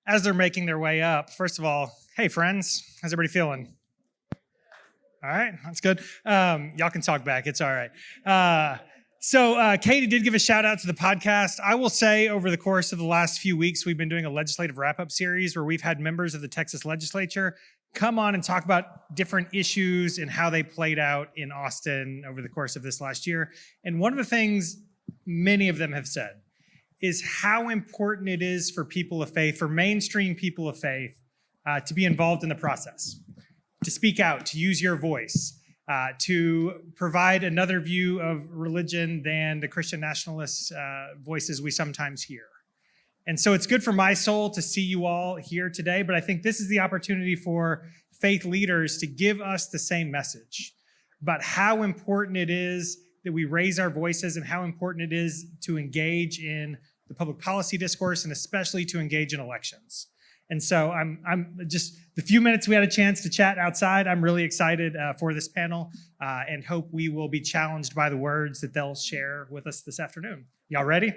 as they're making their way up, first of all, hey friends, how's everybody feeling? All right, that's good. Y'all can talk back, it's all right. So Katie did give a shout out to the podcast. I will say over the course of the last few weeks, we've been doing a legislative wrap-up series where we've had members of the Texas legislature come on and talk about different issues and how they played out in Austin over the course of this last year. And one of the things many of them have said is how important it is for people of faith, for mainstream people of faith, to be involved in the process, to speak out, to use your voice, to provide another view of religion than the Christian nationalist voices we sometimes hear. And so it's good for my soul to see you all here today, but I think this is the opportunity for faith leaders to give us the same message about how important it is that we raise our voices and how important it is to engage in the public policy discourse and especially to engage in elections. And so I'm just the few minutes we had a chance to chat outside, I'm really excited for this panel and hope we will be challenged by the words that they'll share with us this afternoon. Y'all ready?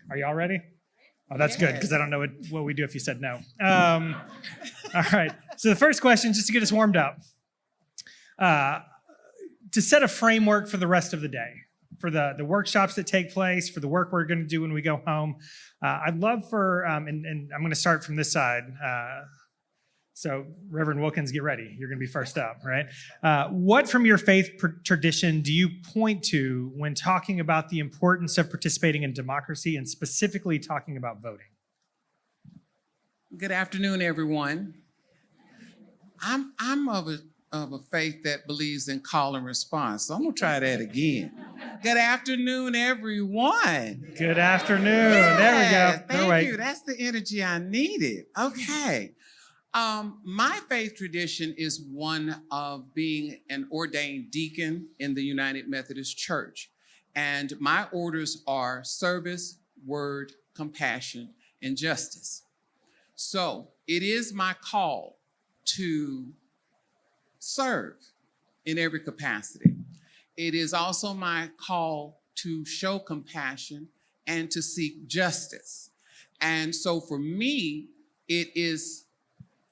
Are y'all ready? Oh, that's good, because I don't know what we do if you said no. All right, so the first question, just to get us warmed up, to set a framework for the rest of the day, for the workshops that take place, for the work we're going to do when we go home. I'd love for, and I'm going to start from this side. So Reverend Wilkins, get ready. You're going to be first up, right? What from your faith tradition do you point to when talking about the importance of participating in democracy and specifically talking about voting? Good afternoon, everyone. I'm of a faith that believes in call and response. So I'm gonna try that again. Good afternoon, everyone. Good afternoon. There we go. Thank you. That's the energy I needed. Okay. My faith tradition is one of being an ordained deacon in the United Methodist Church. And my orders are service, word, compassion, and justice. So it is my call to serve in every capacity. It is also my call to show compassion and to seek justice. And so for me,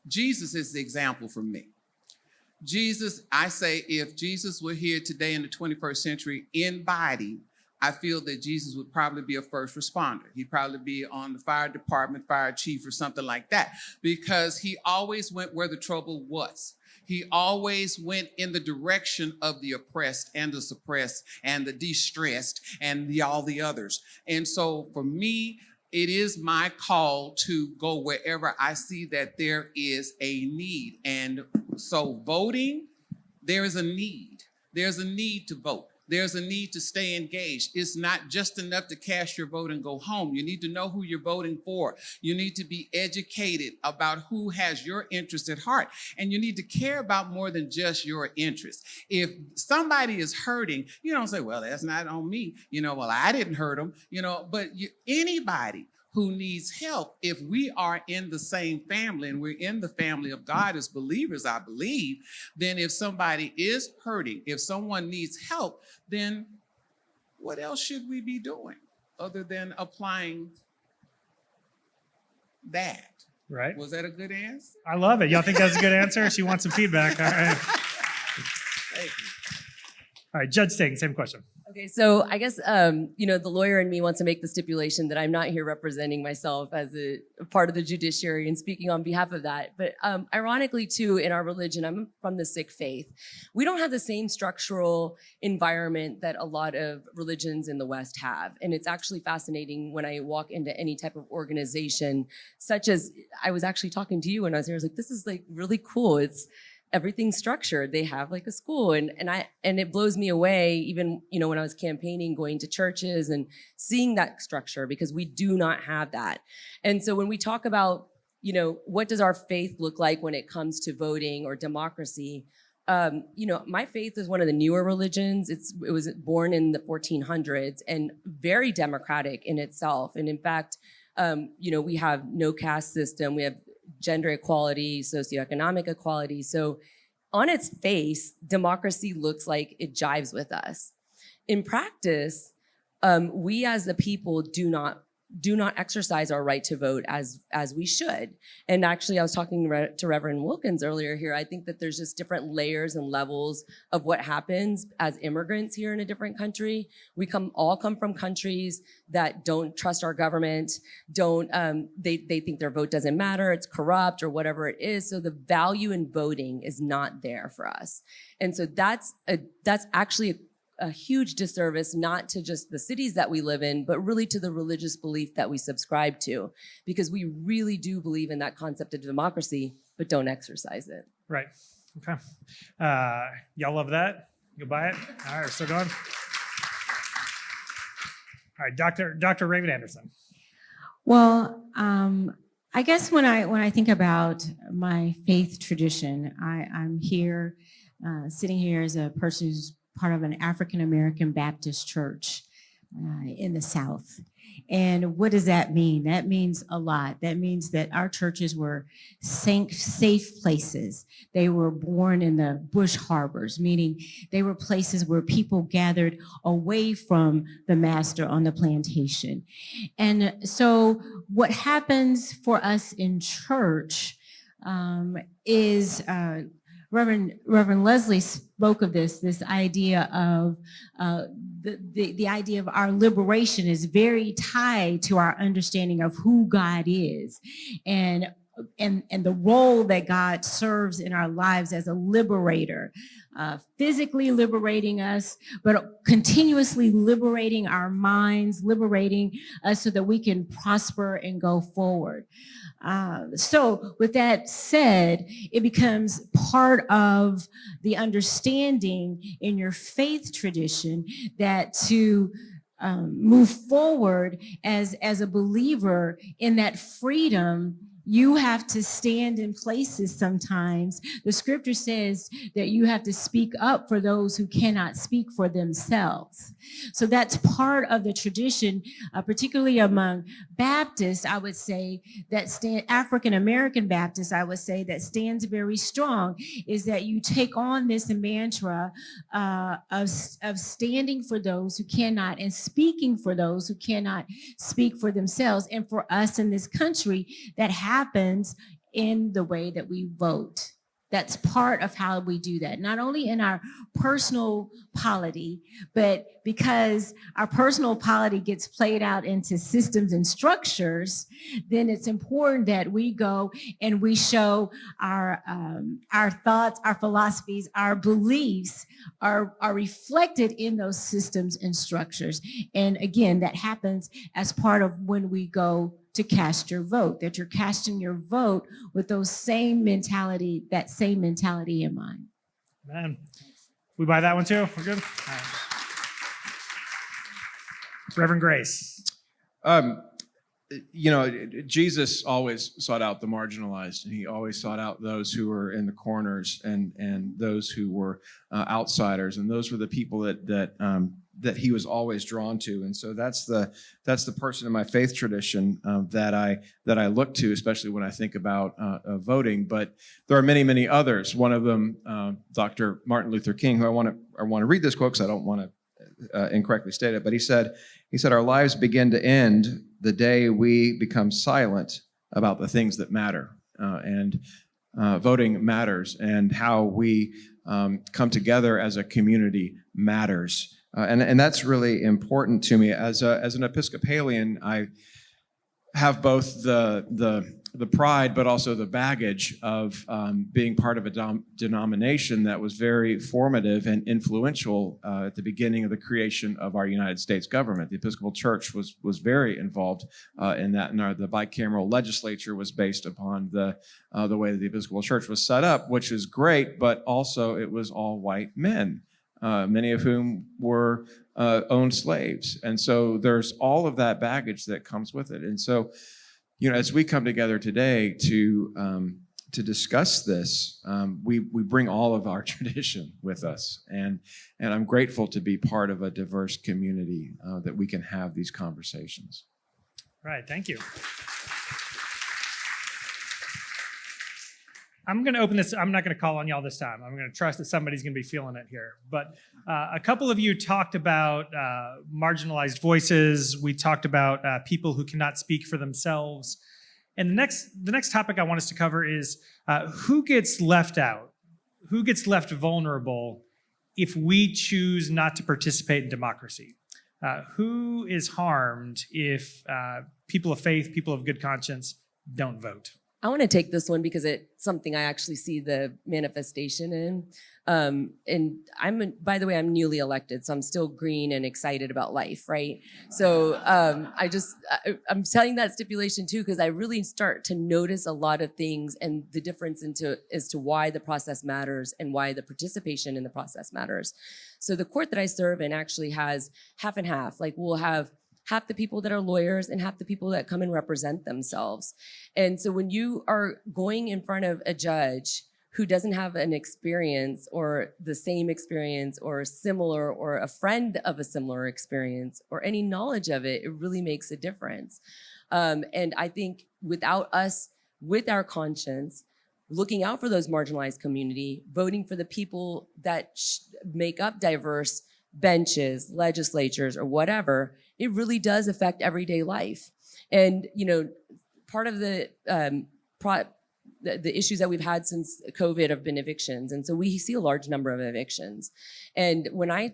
Jesus is the example for me. Jesus, I say, if Jesus were here today in the 21st century in body, I feel that Jesus would probably be a first responder. He'd probably be on the fire department, fire chief or something like that, because he always went where the trouble was. He always went in the direction of the oppressed and the suppressed and the distressed and all the others. And so for me, it is my call to go wherever I see that there is a need. And so voting, there is a need. There's a need to vote. There's a need to stay engaged. It's not just enough to cast your vote and go home. You need to know who you're voting for. You need to be educated about who has your interest at heart. And you need to care about more than just your interest. If somebody is hurting, you don't say, well, that's not on me. Well, I didn't hurt them, but anybody who needs help, if we are in the same family and we're in the family of God as believers, I believe, then if somebody is hurting, if someone needs help, then what else should we be doing other than applying that? Right. Was that a good answer? I love it. Y'all think that's a good answer? She wants some feedback. All right. Thank you. All right, Judge Singh, same question. Okay, so I guess, the lawyer in me wants to make the stipulation that I'm not here representing myself as a part of the judiciary and speaking on behalf of that. But ironically, too, in our religion, I'm from the Sikh faith. We don't have the same structural environment that a lot of religions in the West have. And it's actually fascinating when I walk into any type of organization, such as, I was actually talking to you when I was here, I was like, this is like really cool. It's everything's structured. They have like a school and it blows me away, even, when I was campaigning, going to churches and seeing that structure, because we do not have that. And so when we talk about, what does our faith look like when it comes to voting or democracy? My faith is one of the newer religions. It was born in the 1400s and very democratic in itself. And in fact, we have no caste system. We have gender equality, socioeconomic equality. So on its face, democracy looks like it jives with us. In practice, we as the people do not do not exercise our right to vote as we should. And actually, I was talking to Reverend Wilkins earlier here. I think that there's just different layers and levels of what happens as immigrants here in a different country. We all come from countries that don't trust our government, they think their vote doesn't matter, it's corrupt or whatever it is. So the value in voting is not there for us. And so that's actually a huge disservice, not to just the cities that we live in, but really to the religious belief that we subscribe to, because we really do believe in that concept of democracy, but don't exercise it. Right. Okay. Y'all love that? You'll buy it? All right, we're still going. All right, Dr. Ravin Anderson. Well, I guess when I think about my faith tradition, I'm here, sitting here as a person who's part of an African American Baptist church in the South. And what does that mean? That means a lot. That means that our churches were safe places. They were born in the bush harbors, meaning they were places where people gathered away from the master on the plantation. And so what happens for us in church is Reverend Leslie spoke of this idea of the idea of our liberation is very tied to our understanding of who God is and the role that God serves in our lives as a liberator, physically liberating us, but continuously liberating our minds, liberating us so that we can prosper and go forward. So with that said, it becomes part of the understanding in your faith tradition that to move forward as a believer in that freedom, you have to stand in places sometimes. The scripture says that you have to speak up for those who cannot speak for themselves. So that's part of the tradition, particularly among Baptists, I would say, African American Baptists, I would say, that stands very strong, is that you take on this mantra of standing for those who cannot and speaking for those who cannot speak for themselves. And for us in this country, that happens in the way that we vote. That's part of how we do that, not only in our personal polity, but because our personal polity gets played out into systems and structures, then it's important that we go and we show our thoughts, our philosophies, our beliefs are reflected in those systems and structures. And again, that happens as part of when we go to cast your vote, that you're casting your vote with that same mentality in mind. Man, we buy that one too? We're good? All right. Reverend Grace. Jesus always sought out the marginalized, and he always sought out those who were in the corners and those who were outsiders, and those were the people that he was always drawn to. And so that's the person in my faith tradition that I look to, especially when I think about voting. But there are many, many others. One of them, Dr. Martin Luther King, who I want to read this quote because I don't want to incorrectly state it. But he said, our lives begin to end the day we become silent about the things that matter. And voting matters, and how we come together as a community matters. And that's really important to me. As an Episcopalian, I have both the pride, but also the baggage of being part of a denomination that was very formative and influential at the beginning of the creation of our United States government. The Episcopal Church was very involved in that, and the bicameral legislature was based upon the way that the Episcopal Church was set up, which is great, but also it was all white men. Many of whom were owned slaves. And so there's all of that baggage that comes with it. And so, as we come together today to discuss this, we bring all of our tradition with us. And I'm grateful to be part of a diverse community that we can have these conversations. Right, thank you. I'm going to open this. I'm not going to call on y'all this time. I'm going to trust that somebody's going to be feeling it here. But a couple of you talked about marginalized voices. We talked about people who cannot speak for themselves. And the next topic I want us to cover is who gets left out, who gets left vulnerable if we choose not to participate in democracy. Who is harmed if people of faith, people of good conscience don't vote? I want to take this one because it's something I actually see the manifestation in. And by the way, I'm newly elected, so I'm still green and excited about life, right? So I'm telling that stipulation too, because I really start to notice a lot of things and the difference as to why the process matters and why the participation in the process matters. So the court that I serve in actually has half and half. Like we'll have half the people that are lawyers and half the people that come and represent themselves. And so when you are going in front of a judge who doesn't have an experience or the same experience or similar or a friend of a similar experience or any knowledge of it, it really makes a difference. And I think without us, with our conscience, looking out for those marginalized community, voting for the people that make up diverse benches, legislatures, or whatever, it really does affect everyday life. And, part of the issues that we've had since COVID have been evictions. And so we see a large number of evictions. And when I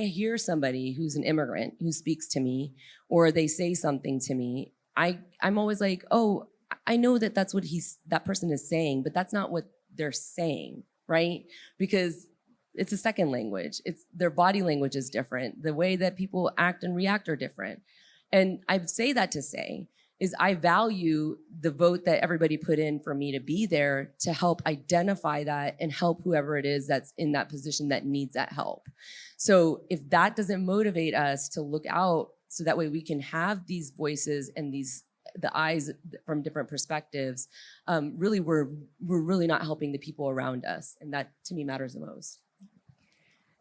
hear somebody who's an immigrant who speaks to me or they say something to me, I'm always like, oh, I know that that's what that person is saying, but that's not what they're saying, right? Because it's a second language. Their body language is different. The way that people act and react are different. And I say that to say is I value the vote that everybody put in for me to be there to help identify that and help whoever it is that's in that position that needs that help. So if that doesn't motivate us to look out so that way we can have these voices and the eyes from different perspectives, really we're really not helping the people around us. And that to me matters the most.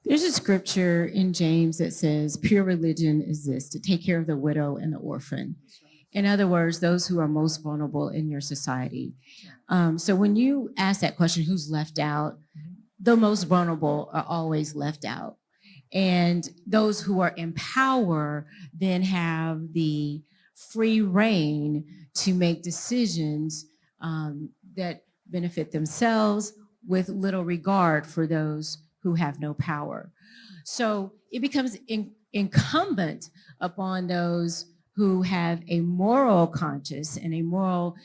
There's a scripture in James that says, pure religion is this, to take care of the widow and the orphan. In other words, those who are most vulnerable in your society. So when you ask that question, who's left out, the most vulnerable are always left out. And those who are in power then have the free reign to make decisions that benefit themselves with little regard for those who have no power. So it becomes incumbent upon those who have a moral conscience and a moral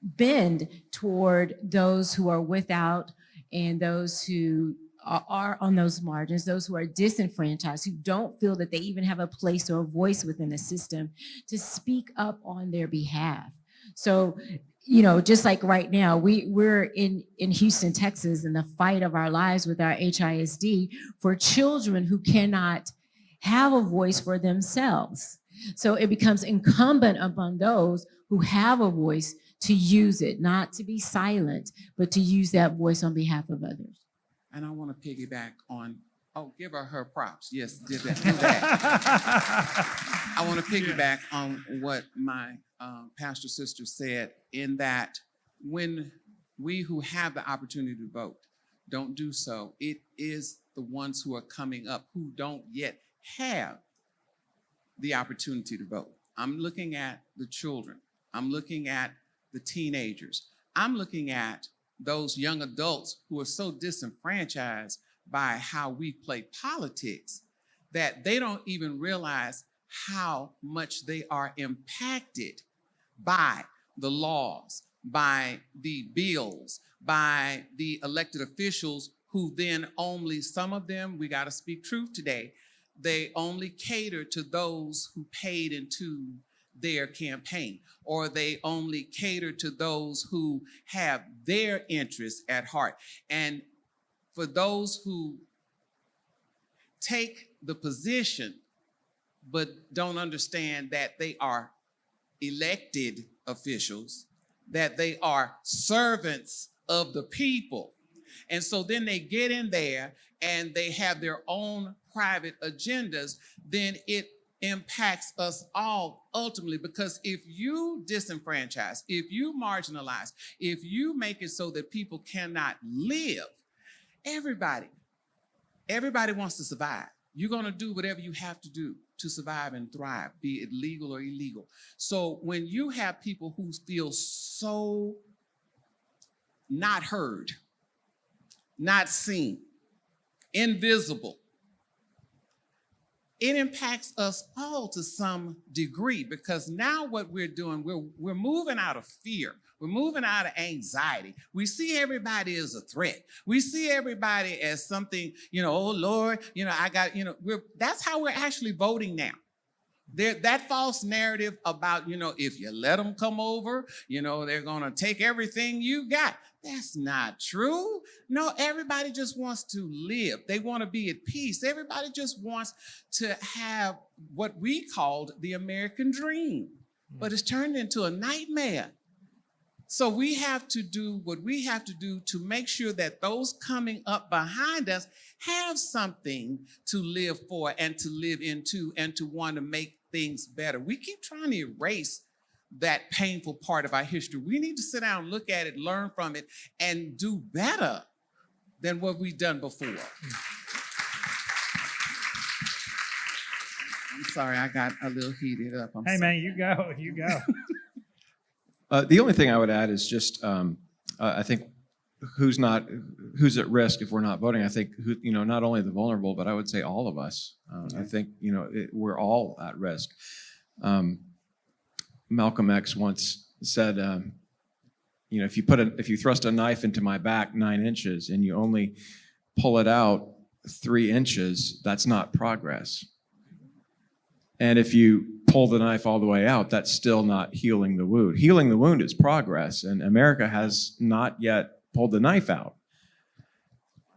bend toward those who are without and those who are on those margins, those who are disenfranchised, who don't feel that they even have a place or a voice within the system to speak up on their behalf. So just like right now, we're in Houston, Texas, in the fight of our lives with our HISD for children who cannot have a voice for themselves. So it becomes incumbent upon those who have a voice to use it, not to be silent, but to use that voice on behalf of others. And I want to piggyback on, give her props. Yes, do that. I want to piggyback on what my pastor sister said, in that when we who have the opportunity to vote don't do so, it is the ones who are coming up who don't yet have the opportunity to vote. I'm looking at the children. I'm looking at the teenagers. I'm looking at those young adults who are so disenfranchised by how we play politics that they don't even realize how much they are impacted by the laws, by the bills, by the elected officials who then only, some of them, we got to speak truth today, they only cater to those who paid into their campaign, or they only cater to those who have their interests at heart. And for those who take the position but don't understand that they are elected officials, that they are servants of the people. And so then they get in there and they have their own private agendas, then it impacts us all ultimately, because if you disenfranchise, if you marginalize, if you make it so that people cannot live, everybody wants to survive. You're going to do whatever you have to do to survive and thrive, be it legal or illegal. So when you have people who feel so not heard, not seen, invisible, it impacts us all to some degree, because now what we're doing, we're moving out of fear. We're moving out of anxiety. We see everybody as a threat. We see everybody as something, oh Lord, I got, that's how we're actually voting now. That false narrative about, if you let them come over, they're going to take everything you got. That's not true. No, everybody just wants to live. They want to be at peace. Everybody just wants to have what we called the American dream, but it's turned into a nightmare. So we have to do what we have to do to make sure that those coming up behind us have something to live for and to live into and to want to make things better. We keep trying to erase that painful part of our history. We need to sit down, look at it, learn from it, and do better than what we've done before. I'm sorry, I got a little heated up. Hey, man, you go. The only thing I would add is just, I think who's at risk if we're not voting. I think not only the vulnerable, but I would say all of us. I think we're all at risk. Malcolm X once said, if you thrust a knife into my back 9 inches and you only pull it out 3 inches, that's not progress. And if you pull the knife all the way out, that's still not healing the wound. Healing the wound is progress, and America has not yet pulled the knife out.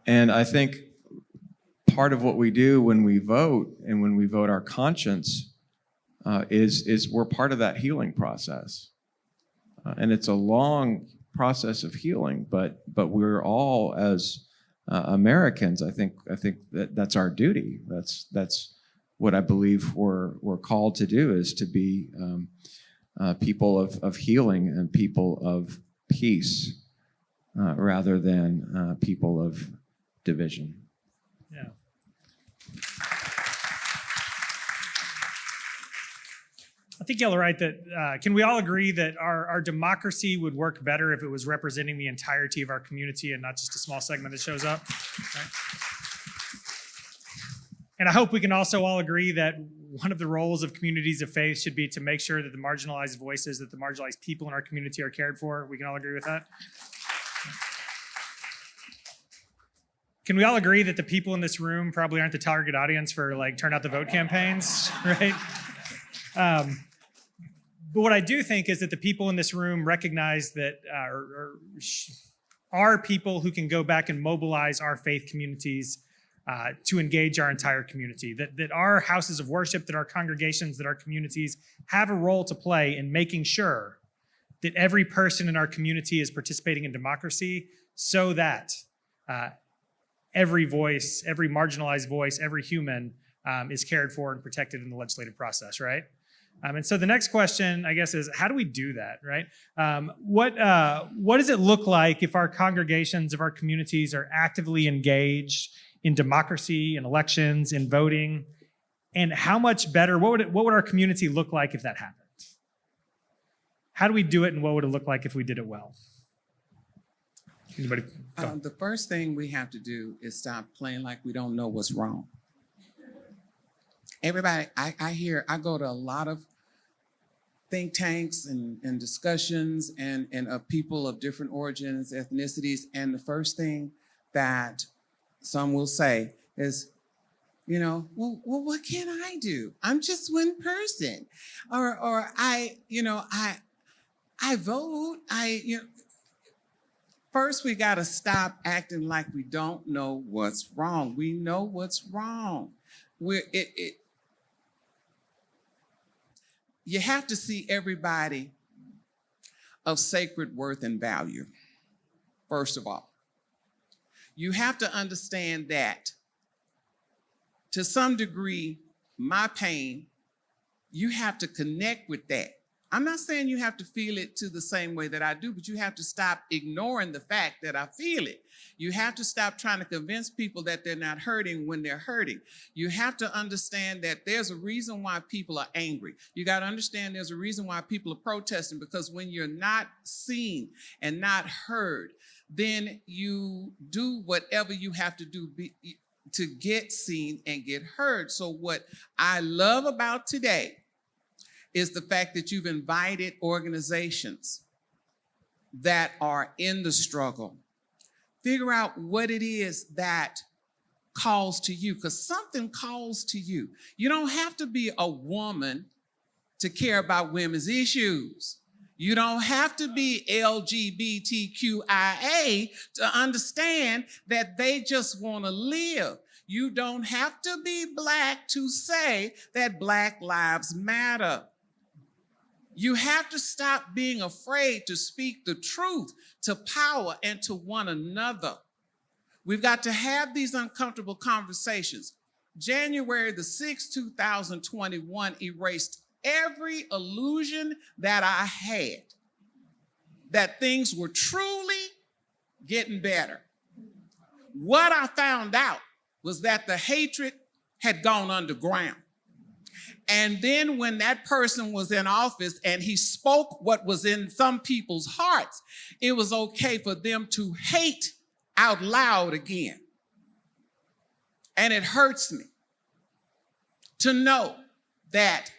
And I think part of what we do when we vote and when we vote our conscience is we're part of that healing process. And it's a long process of healing, but we're all, as Americans, I think that's our duty. That's what I believe we're called to do, is to be people of healing and people of peace, rather than people of division. Yeah. I think y'all are right that, can we all agree that our democracy would work better if it was representing the entirety of our community and not just a small segment that shows up? Right? And I hope we can also all agree that one of the roles of communities of faith should be to make sure that the marginalized voices, that the marginalized people in our community are cared for. We can all agree with that? Can we all agree that the people in this room probably aren't the target audience for turn out the vote campaigns, right? But what I do think is that the people in this room recognize that are people who can go back and mobilize our faith communities to engage our entire community, that our houses of worship, that our congregations, that our communities have a role to play in making sure that every person in our community is participating in democracy, so that every voice, every marginalized voice, every human is cared for and protected in the legislative process, right? And so the next question, I guess, is how do we do that, right? What does it look like if our congregations of our communities are actively engaged in democracy, in elections, in voting? And how much better, what would our community look like if that happened? How do we do it, and what would it look like if we did it well? Anybody? The first thing we have to do is stop playing like we don't know what's wrong. Everybody, I go to a lot of think tanks and discussions and of people of different origins, ethnicities, and the first thing that some will say is, well, what can I do? I'm just one person, or I vote. First, we got to stop acting like we don't know what's wrong. We know what's wrong. You have to see everybody of sacred worth and value, first of all. You have to understand that, to some degree, my pain you have to connect with that. I'm not saying you have to feel it to the same way that I do, but you have to stop ignoring the fact that I feel it. You have to stop trying to convince people that they're not hurting when they're hurting. You have to understand that there's a reason why people are angry. You got to understand there's a reason why people are protesting, because when you're not seen and not heard, then you do whatever you have to do to get seen and get heard. So what I love about today is the fact that you've invited organizations that are in the struggle. Figure out what it is that calls to you, because something calls to you. You don't have to be a woman to care about women's issues. You don't have to be LGBTQIA to understand that they just want to live. You don't have to be Black to say that Black lives matter. You have to stop being afraid to speak the truth to power and to one another. We've got to have these uncomfortable conversations. January the 6th, 2021 erased every illusion that I had that things were truly getting better. What I found out was that the hatred had gone underground. And then when that person was in office and he spoke what was in some people's hearts, it was okay for them to hate out loud again. And it hurts me to know that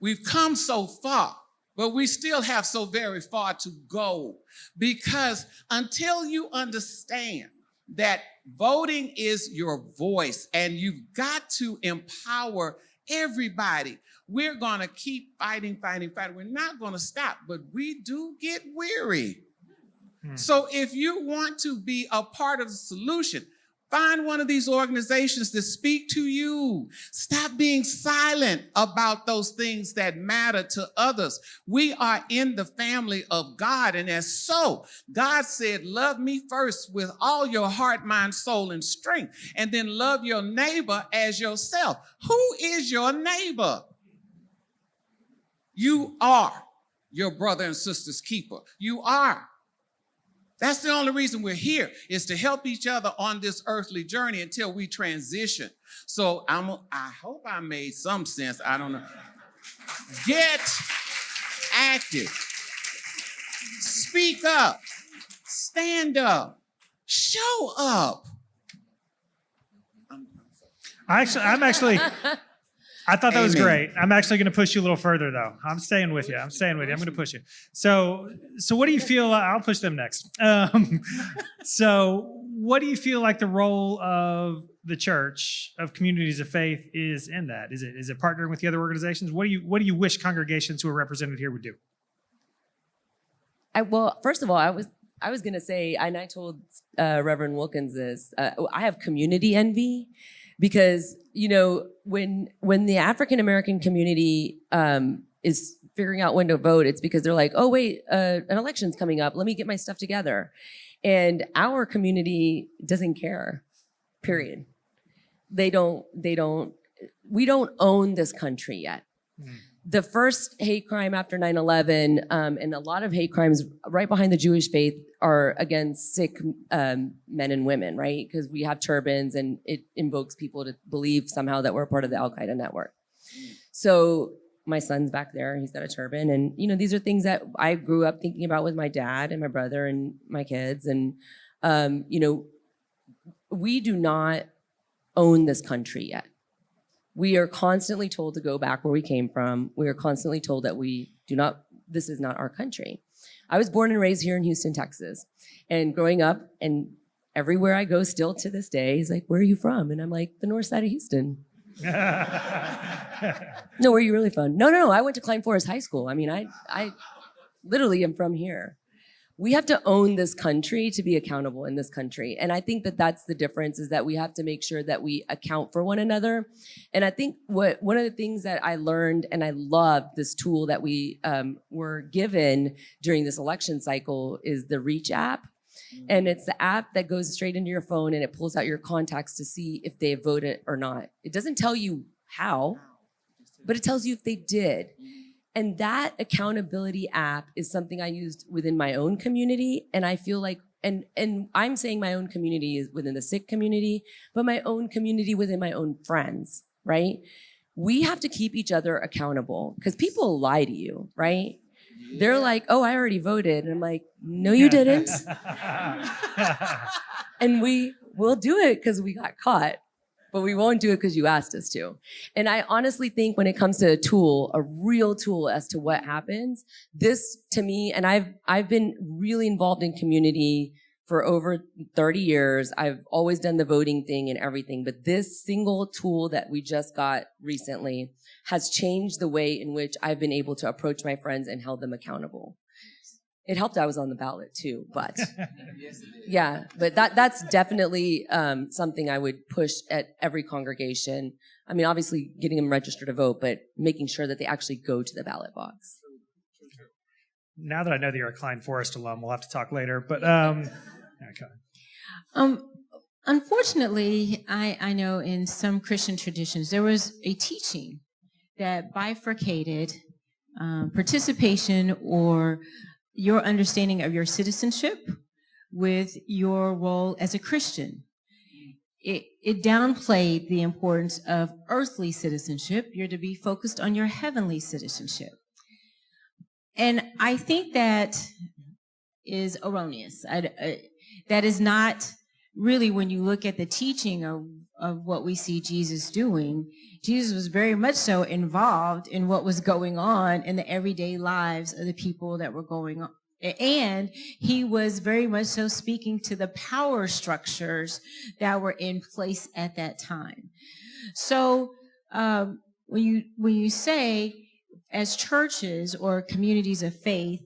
we've come so far, but we still have so very far to go. Because until you understand that voting is your voice and you've got to empower everybody, we're going to keep fighting. We're not going to stop, but we do get weary. So if you want to be a part of the solution, find one of these organizations that speak to you. Stop being silent about those things that matter to others. We are in the family of God, and as so, God said, love me first with all your heart, mind, soul, and strength, and then love your neighbor as yourself. Who is your neighbor? You are your brother and sister's keeper. You are. That's the only reason we're here, is to help each other on this earthly journey until we transition. So I hope I made some sense. I don't know. Get active. Speak up. Stand up. Show up. I thought that was Amen. great. I'm actually going to push you a little further, though. I'm staying with you. I'm going to push you. So what do you feel? I'll push them next. So what do you feel like the role of the church, of communities of faith, is in that? Is it partnering with the other organizations? What do you wish congregations who are represented here would do? Well, first of all, I was going to say, and I told Reverend Wilkins this, I have community envy. Because, when the African American community is figuring out when to vote, it's because they're like, oh, wait, an election's coming up. Let me get my stuff together. And our community doesn't care, period. We don't own this country yet. The first hate crime after 9/11, and a lot of hate crimes right behind the Jewish faith, are against Sikh men and women, right? Because we have turbans and it invokes people to believe somehow that we're part of the Al-Qaeda network. So my son's back there, he's got a turban. And, these are things that I grew up thinking about with my dad and my brother and my kids. And, we do not own this country yet. We are constantly told to go back where we came from. We are constantly told that this is not our country. I was born and raised here in Houston, Texas. And growing up, and everywhere I go still to this day, he's like, where are you from? And I'm like, the north side of Houston. No, where are you really from? No, I went to Klein Forest High School. I mean, I literally am from here. We have to own this country to be accountable in this country. And I think that that's the difference, is that we have to make sure that we account for one another. And I think one of the things that I learned, and I loved this tool that we were given during this election cycle, is the Reach app. And it's the app that goes straight into your phone and it pulls out your contacts to see if they voted or not. It doesn't tell you how. but it tells you if they did. And that accountability app is something I used within my own community. And I feel like, and I'm saying my own community is within the Sikh community, but my own community within my own friends, right? We have to keep each other accountable because people lie to you, right? They're like, oh, I already voted. And I'm like, no, you didn't. And we'll do it because we got caught, but we won't do it because you asked us to. And I honestly think when it comes to a tool, a real tool as to what happens, this to me, and I've been really involved in community for over 30 years. I've always done the voting thing and everything, but this single tool that we just got recently has changed the way in which I've been able to approach my friends and held them accountable. It helped I was on the ballot too, but yeah, but that's definitely something I would push at every congregation. I mean, obviously getting them registered to vote, but making sure that they actually go to the ballot box. Now that I know that you're a Klein Forest alum, we'll have to talk later, but okay. Unfortunately, I know in some Christian traditions, there was a teaching that bifurcated participation or your understanding of your citizenship with your role as a Christian. It downplayed the importance of earthly citizenship. You're to be focused on your heavenly citizenship. And I think that is erroneous. That is not really, when you look at the teaching of what we see Jesus doing. Jesus was very much so involved in what was going on in the everyday lives of the people that were going on. And he was very much so speaking to the power structures that were in place at that time. So when you say, as churches or communities of faith,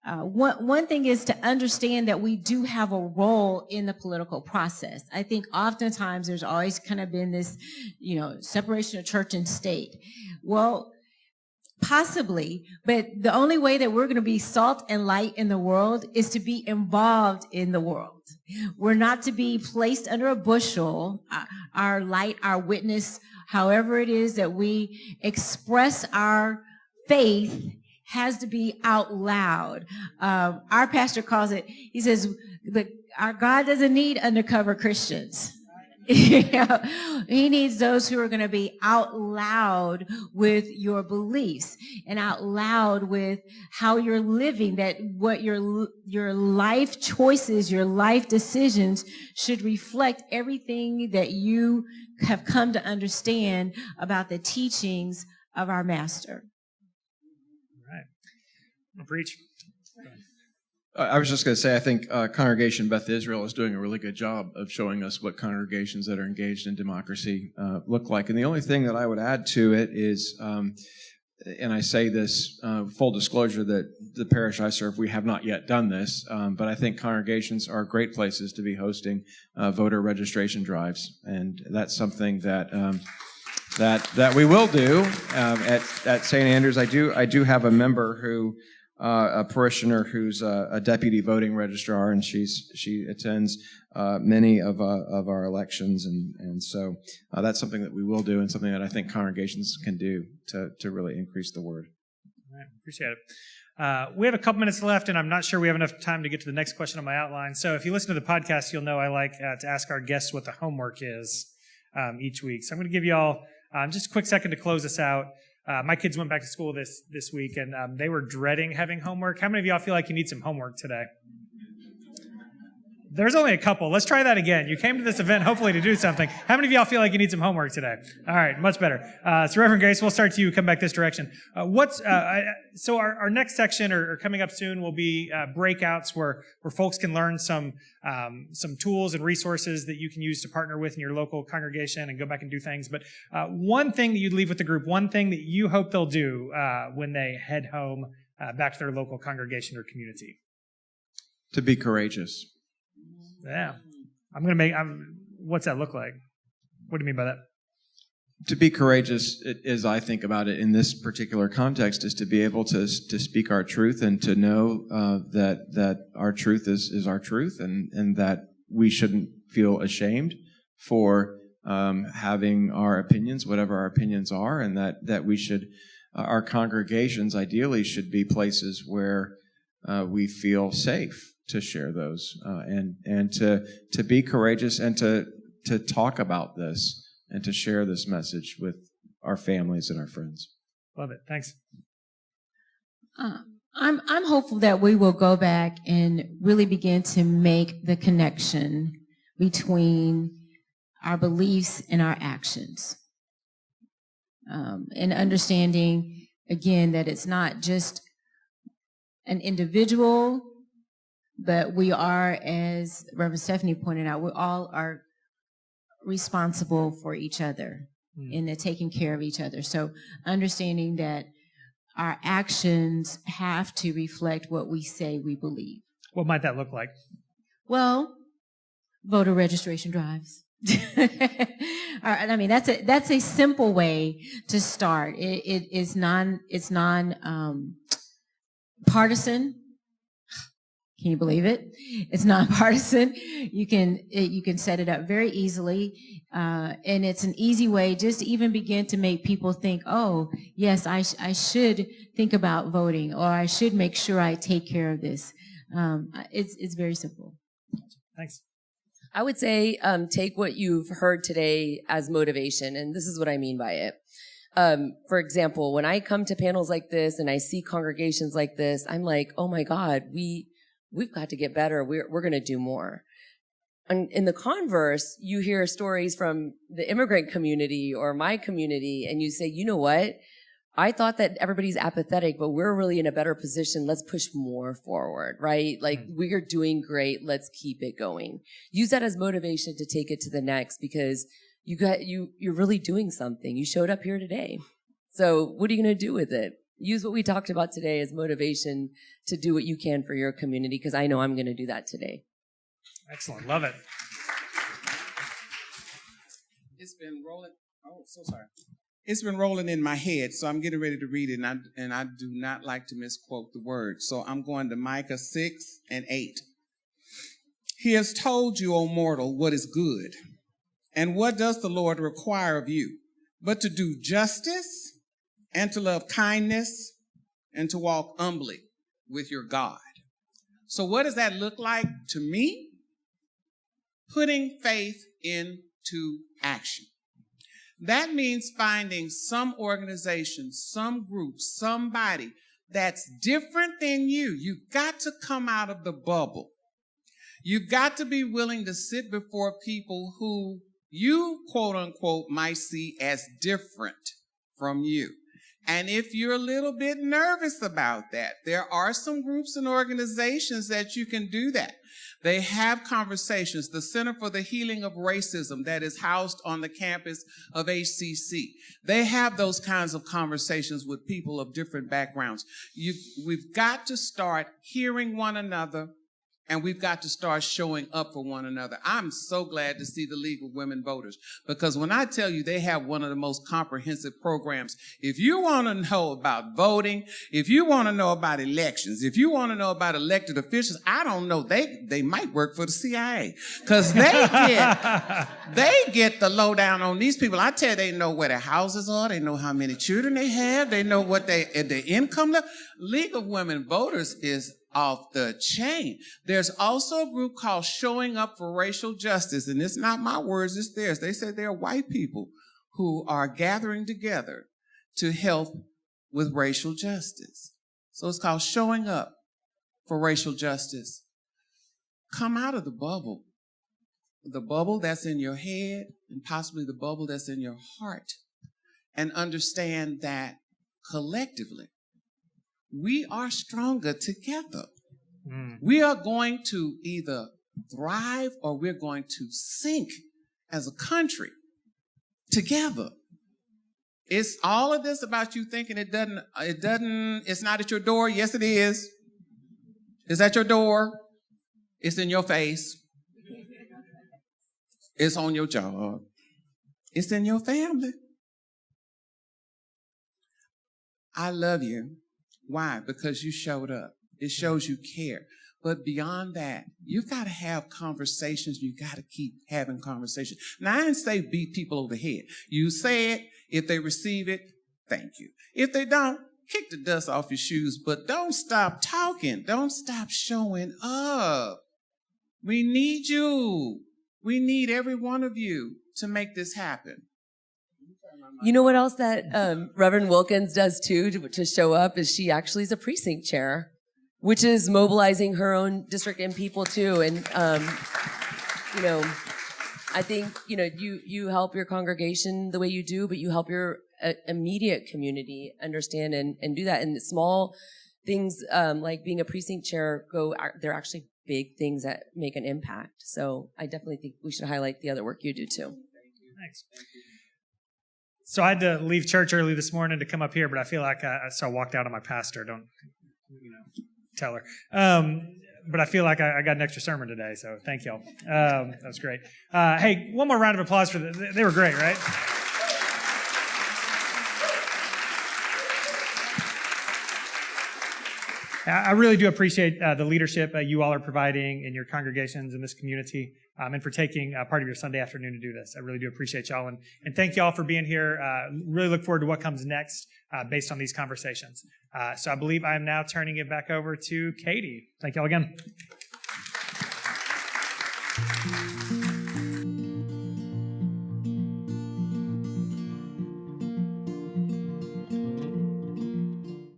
one thing is to understand that we do have a role in the political process. I think oftentimes there's always kind of been this, separation of church and state. Well, possibly, but the only way that we're going to be salt and light in the world is to be involved in the world. We're not to be placed under a bushel. Our light, our witness, however it is that we express our faith has to be out loud. Our pastor calls it, he says, our God doesn't need undercover Christians. He needs those who are going to be out loud with your beliefs and out loud with how you're living, that what your life choices, your life decisions should reflect everything that you have come to understand about the teachings of our master. All right. I'll preach. I was just going to say, I think Congregation Beth Israel is doing a really good job of showing us what congregations that are engaged in democracy look like. And the only thing that I would add to it is, and I say this full disclosure that the parish I serve, we have not yet done this, but I think congregations are great places to be hosting voter registration drives, and that's something that that we will do at St. Andrews. I do have a member who. A parishioner who's a deputy voting registrar, and she attends many of our elections, and so that's something that we will do, and something that I think congregations can do to really increase the word. All right, appreciate it. We have a couple minutes left, and I'm not sure we have enough time to get to the next question on my outline. So if you listen to the podcast, you'll know I like to ask our guests what the homework is each week. So I'm going to give you all just a quick second to close us out. My kids went back to school this week, and they were dreading having homework. How many of y'all feel like you need some homework today? There's only a couple. Let's try that again. You came to this event hopefully to do something. How many of y'all feel like you need some homework today? All right, much better. So Reverend Grace, we'll start to you. Come back this direction. So our next section, or coming up soon, will be breakouts where folks can learn some tools and resources that you can use to partner with in your local congregation and go back and do things. But one thing that you'd leave with the group, one thing that you hope they'll do when they head home back to their local congregation or community. To be courageous. Yeah. What's that look like? What do you mean by that? To be courageous, as I think about it in this particular context, is to be able to speak our truth and to know that our truth is our truth, and that we shouldn't feel ashamed for having our opinions, whatever our opinions are, and that we should, our congregations ideally should be places where we feel safe to share those and to be courageous and to talk about this and to share this message with our families and our friends. Love it. Thanks. I'm hopeful that we will go back and really begin to make the connection between our beliefs and our actions. And understanding, again, that it's not just an individual, but we are, as Reverend Stephanie pointed out, we all are responsible for each other and taking care of each other. So understanding that our actions have to reflect what we say we believe. What might that look like? Well, voter registration drives. I mean, that's a simple way to start. It's non partisan. Can you believe it? It's nonpartisan. You can set it up very easily, and it's an easy way just to even begin to make people think, oh, yes, I should think about voting, or I should make sure I take care of this. It's very simple. Thanks. I would say take what you've heard today as motivation, and this is what I mean by it. For example, when I come to panels like this and I see congregations like this, I'm like, oh my God, we've got to get better. We're going to do more. And in the converse, you hear stories from the immigrant community or my community, and you say, you know what? I thought that everybody's apathetic, but we're really in a better position. Let's push more forward, right? Like, we're doing great. Let's keep it going. Use that as motivation to take it to the next, because you're really doing something. You showed up here today. So what are you going to do with it? Use what we talked about today as motivation to do what you can for your community, because I know I'm going to do that today. Excellent. Love it. It's been rolling. Oh, so sorry. It's been rolling in my head, so I'm getting ready to read it, and I do not like to misquote the word. So I'm going to Micah 6:8. He has told you, O mortal, what is good. And what does the Lord require of you? But to do justice, and to love kindness, and to walk humbly with your God. So what does that look like to me? Putting faith into action. That means finding some organization, some group, somebody that's different than you. You've got to come out of the bubble. You've got to be willing to sit before people who you, quote unquote, might see as different from you. And if you're a little bit nervous about that, there are some groups and organizations that you can do that. They have conversations. The Center for the Healing of Racism that is housed on the campus of HCC. They have those kinds of conversations with people of different backgrounds. We've got to start hearing one another, and we've got to start showing up for one another. I'm so glad to see the League of Women Voters, because when I tell you they have one of the most comprehensive programs, if you want to know about voting, if you want to know about elections, if you want to know about elected officials, I don't know, they might work for the CIA, because they get the lowdown on these people. I tell you, they know where their houses are, they know how many children they have, they know what their income level. League of Women Voters is off the chain. There's also a group called Showing Up for Racial Justice, and it's not my words, it's theirs. They said they're white people who are gathering together to help with racial justice. So it's called Showing Up for Racial Justice. Come out of the bubble that's in your head and possibly the bubble that's in your heart, and understand that collectively, we are stronger together. We are going to either thrive or we're going to sink as a country together. It's all of this about you thinking it's not at your door. Yes, it is. It's at your door. It's in your face. It's on your job. It's in your family. I love you. Why? Because you showed up. It shows you care. But beyond that, you got to have conversations. You got to keep having conversations. Now, I didn't say beat people over the head. You say it. If they receive it, thank you. If they don't, kick the dust off your shoes. But don't stop talking. Don't stop showing up. We need you. We need every one of you to make this happen. You know what else that Reverend Wilkins does too to show up is she actually is a precinct chair, which is mobilizing her own district and people too. And, you know, I think, you know, you help your congregation the way you do, but you help your immediate community understand and do that. And the small things like being a precinct chair they're actually big things that make an impact. So I definitely think we should highlight the other work you do too. Thanks. So I had to leave church early this morning to come up here, but I feel like I walked out on my pastor. Don't, tell her. But I feel like I got an extra sermon today, so thank y'all. That was great. Hey, one more round of applause for they were great, right? I really do appreciate the leadership you all are providing in your congregations in this community, and for taking part of your Sunday afternoon to do this. I really do appreciate y'all, and thank y'all for being here. Really look forward to what comes next based on these conversations. So I believe I am now turning it back over to Katie. Thank y'all again.